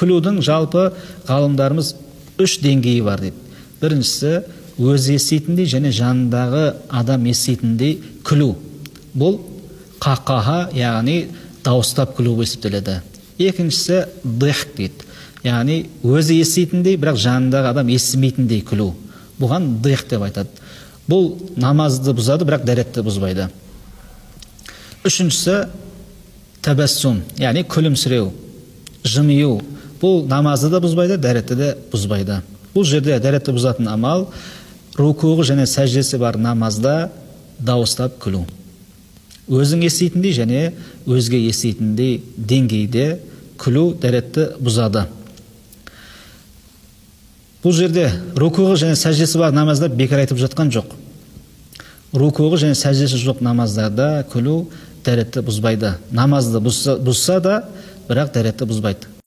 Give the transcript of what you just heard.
Күлудің жалпы ғалымдарымыз 3 деңгейі бар дейді. Біріншісі, өзі еститіндей және жанындағы адам еститіндей күлу. Бұл қақаға, яғни дауыстап күлу есептеледі. Екіншісі дихк дейді. Яғни өзі еститіндей, бірақ жанындағы адам естімейтіндей күлу. Бұған дихк деп айтады. Бұл намазды бұзады, бірақ дәретті бұзбайды. Үшіншісі тәбәссум, яғни күлімсіреу, жымию. Бұл намазды да бұзбайды, дәретті де бұзбайды. Бұл жерде дәретті бұзатын амал рукуғы және сәждесі бар намазда дауыстап күлу. Өзің еститіндей және өзге еститіндей деңгейде күлу дәретті бұзады. Бұл жерде рукуғы және сәждесі бар намазда бекер айтып жатқан жоқ. Рукуғы және сәждесі жоқ намаздарда күлу дәретті бұзбайды. Намазды бұзса да, бірақ дәретті бұзбайды.